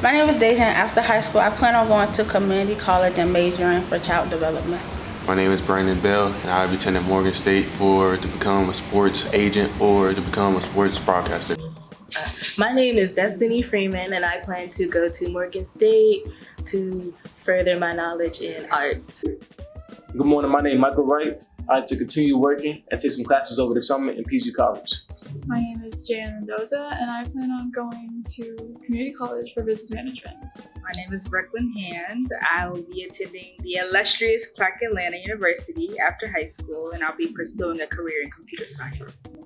My name is Dejan. After high school, I plan on going to community college and majoring for child development. My name is Brandon Bell, and I'll be attending Morgan State to become a sports agent or to become a sports broadcaster. My name is Destiny Freeman, and I plan to go to Morgan State to further my knowledge in arts. Good morning, my name is Michael Wright. I have to continue working and take some classes over the summer in PG College. My name is JAYANN, and I plan on going to community college for business management. My name is BROOKLYNNE. I will be attending the illustrious Clark Atlanta University after high school, and I'll be pursuing a career in computer science.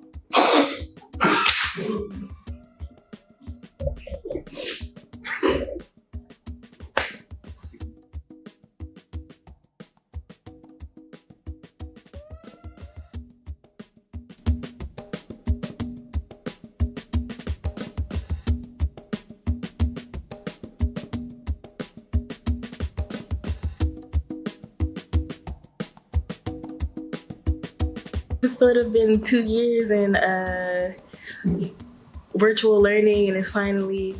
It's sort of been 2 years in virtual learning, and it's finally,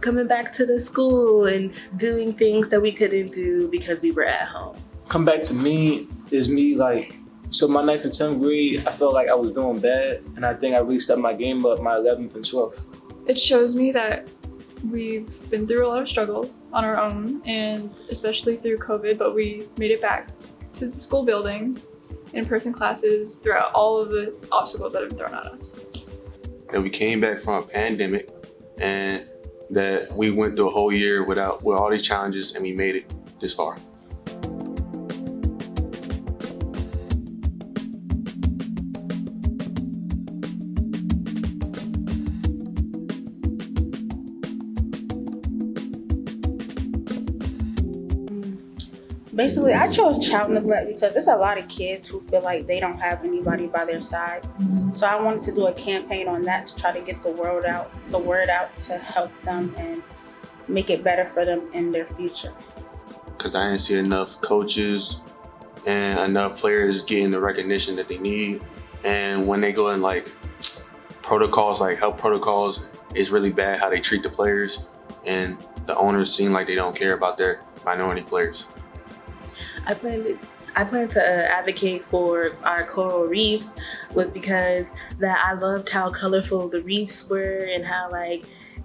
coming back to the school and doing things that we couldn't do because we were at home. Come back to me is me so my 9th and 10th grade, I felt like I was doing bad, and I think I really stepped my game up my 11th and 12th. It shows me that we've been through a lot of struggles on our own, and especially through COVID, but we made it back to the school building, in-person classes, throughout all of the obstacles that have been thrown at us. That we came back from a pandemic, and that we went through a whole year with all these challenges, and we made it this far. Basically, I chose child neglect because there's a lot of kids who feel like they don't have anybody by their side. So I wanted to do a campaign on that to try to get the word out to help them and make it better for them in their future. Because I didn't see enough coaches and enough players getting the recognition that they need. And when they go in protocols, like health protocols, it's really bad how they treat the players. And the owners seem like they don't care about their minority players. I plan to advocate for our coral reefs was because that I loved how colorful the reefs were and how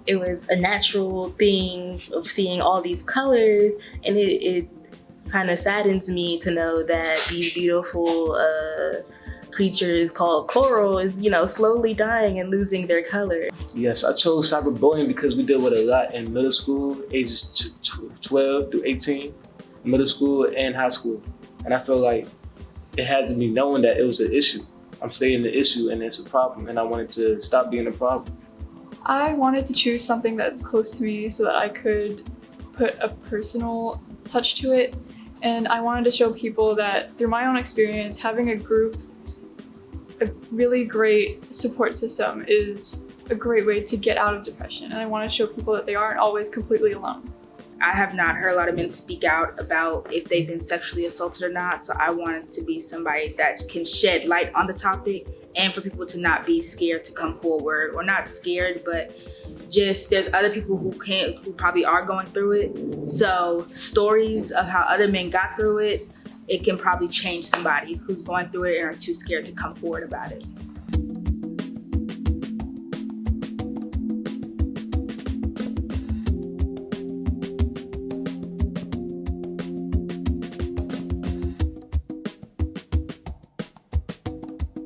it was a natural thing of seeing all these colors, and it kind of saddens me to know that these beautiful creatures called coral is slowly dying and losing their color. Yes, I chose cyberbullying because we deal with a lot in middle school, ages 12 through 18. Middle school and high school, and I feel like it had to be known that it was an issue. I'm stating the issue and it's a problem, and I wanted to stop being a problem. I wanted to choose something that's close to me so that I could put a personal touch to it, and I wanted to show people that through my own experience, having a really great support system is a great way to get out of depression, and I want to show people that they aren't always completely alone. I have not heard a lot of men speak out about if they've been sexually assaulted or not, so I wanted to be somebody that can shed light on the topic and for people to not be scared to come forward, or not scared, but just there's other people who probably are going through it. So stories of how other men got through it, it can probably change somebody who's going through it and are too scared to come forward about it.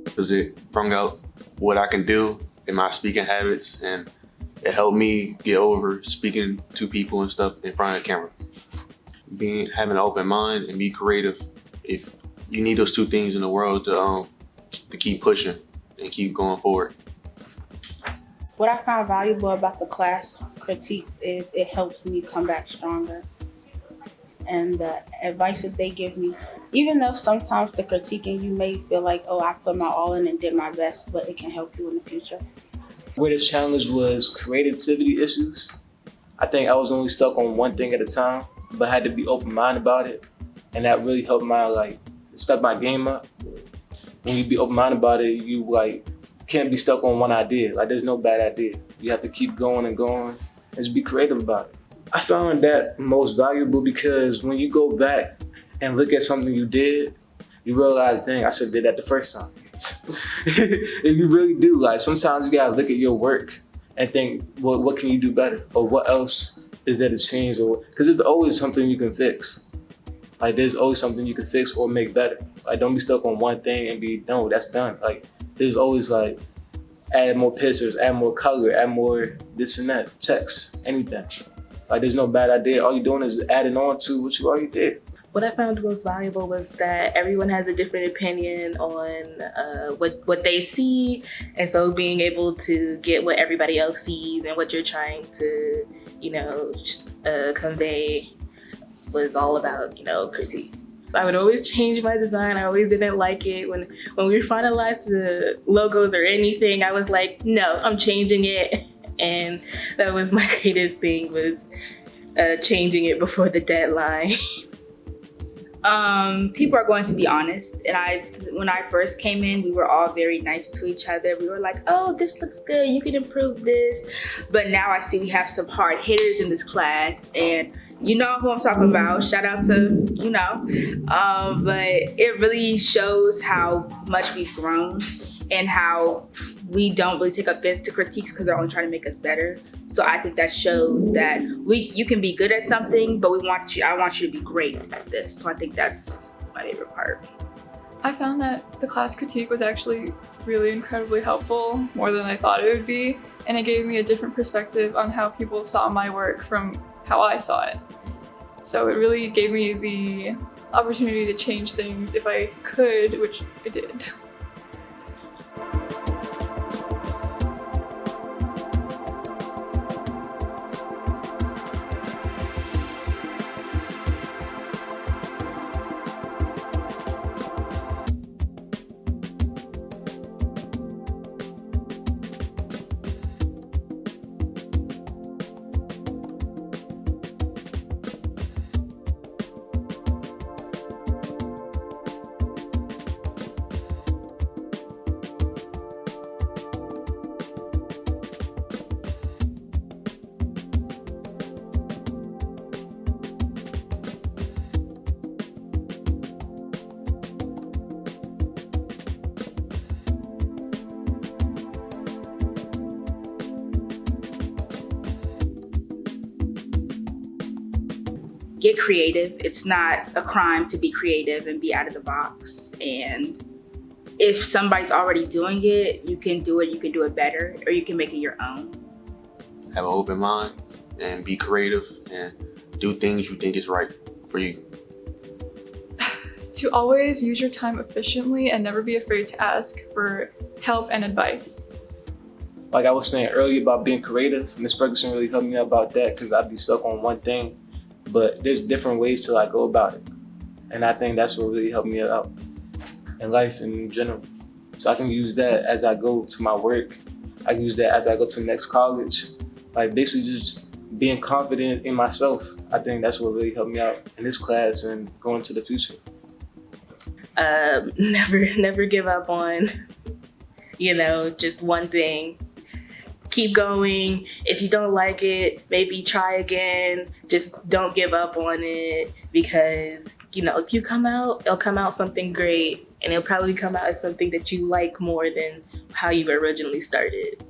Because it brought out what I can do in my speaking habits, and it helped me get over speaking to people and stuff in front of the camera. Having an open mind and be creative. If you need those two things in the world to keep pushing and keep going forward. What I found valuable about the class critiques is it helps me come back stronger. And the advice that they give me, even though sometimes the critiquing, you may feel like, oh, I put my all in and did my best, but it can help you in the future. The greatest challenge was creativity issues. I think I was only stuck on one thing at a time, but I had to be open-minded about it. And that really helped step my game up. When you be open-minded about it, you can't be stuck on one idea. There's no bad idea. You have to keep going and going and just be creative about it. I found that most valuable because when you go back and look at something you did, you realize, dang, I should have did that the first time. If you really do, like sometimes you gotta look at your work and think, well, what can you do better? Or what else is there to change? Or because there's always something you can fix. Like there's always something you can fix or make better. Like don't be stuck on one thing and be, no, that's done. Like there's always like, add more pictures, add more color, add more this and that, text, anything. Like there's no bad idea. All you're doing is adding on to what you already did. What I found most valuable was that everyone has a different opinion on what they see, and so being able to get what everybody else sees and what you're trying to, convey was all about, critique. I would always change my design. I always didn't like it. When we finalized the logos or anything, I was like, no, I'm changing it. And that was my greatest thing, was changing it before the deadline. People are going to be honest. And when I first came in, we were all very nice to each other. We were like, oh, this looks good. You can improve this. But now I see we have some hard hitters in this class, and you know who I'm talking about. Shout out to, but it really shows how much we've grown and how we don't really take offense to critiques because they're only trying to make us better. So I think that shows that you can be good at something, but I want you to be great at this. So I think that's my favorite part. I found that the class critique was actually really incredibly helpful, more than I thought it would be. And it gave me a different perspective on how people saw my work from how I saw it. So it really gave me the opportunity to change things if I could, which I did. Get creative. It's not a crime to be creative and be out of the box. And if somebody's already doing it, you can do it better, or you can make it your own. Have an open mind and be creative and do things you think is right for you. To always use your time efficiently and never be afraid to ask for help and advice. Like I was saying earlier about being creative, Miss Ferguson really helped me out about that because I'd be stuck on one thing. But there's different ways to go about it. And I think that's what really helped me out in life in general. So I can use that as I go to my work. I use that as I go to the next college. Like basically just being confident in myself. I think that's what really helped me out in this class and going to the future. Never give up on, just one thing. Keep going. If you don't like it, maybe try again. Just don't give up on it, because if you come out, it'll come out something great, and it'll probably come out as something that you like more than how you originally started.